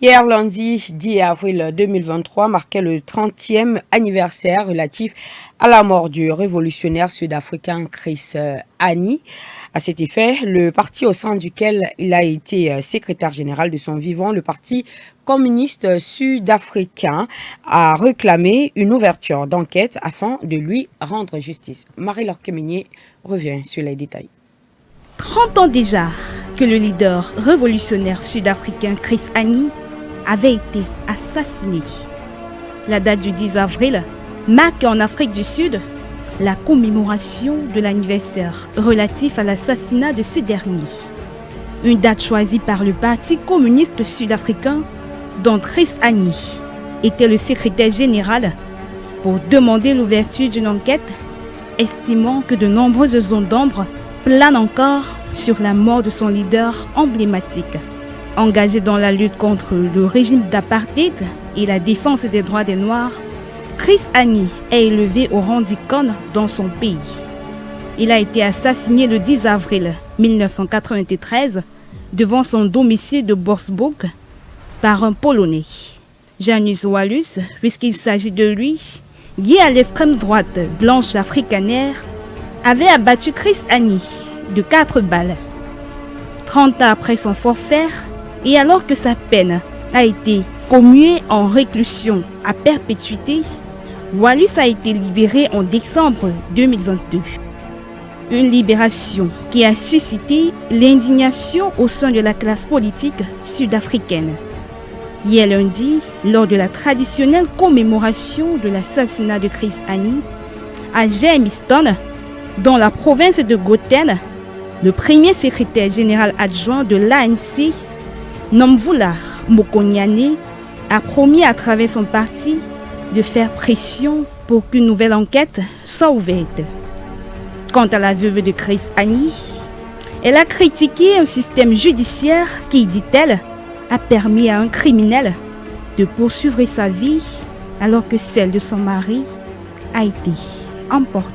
Hier, lundi 10 avril 2023, marquait le 30e anniversaire relatif à la mort du révolutionnaire sud-africain Chris Hani. À cet effet, le parti au sein duquel il a été secrétaire général de son vivant, le Parti communiste sud-africain, a réclamé une ouverture d'enquête afin de lui rendre justice. Marie-Laure Kemenyé revient sur les détails. 30 ans déjà que le leader révolutionnaire sud-africain Chris Hani avait été assassiné. La date du 10 avril marque en Afrique du Sud la commémoration de l'anniversaire relatif à l'assassinat de ce dernier. Une date choisie par le Parti communiste sud-africain dont Chris Hani était le secrétaire général pour demander l'ouverture d'une enquête, estimant que de nombreuses zones d'ombre planent encore sur la mort de son leader emblématique. Engagé dans la lutte contre le régime d'apartheid et la défense des droits des Noirs, Chris Hani est élevé au rang d'icône dans son pays. Il a été assassiné le 10 avril 1993 devant son domicile de Boksburg par un Polonais. Janus Wallus, puisqu'il s'agit de lui, lié à l'extrême droite blanche africanaire, avait abattu Chris Hani de 4 balles. 30 ans après son forfait, et alors que sa peine a été commuée en réclusion à perpétuité, Wallus a été libéré en décembre 2022. Une libération qui a suscité l'indignation au sein de la classe politique sud-africaine. Hier lundi, lors de la traditionnelle commémoration de l'assassinat de Chris Hani, à Germiston, dans la province de Gauteng, le premier secrétaire général adjoint de l'ANC, Nomvula Mokonyane, a promis à travers son parti de faire pression pour qu'une nouvelle enquête soit ouverte. Quant à la veuve de Chris Hani, elle a critiqué un système judiciaire qui, dit-elle, a permis à un criminel de poursuivre sa vie alors que celle de son mari a été emportée.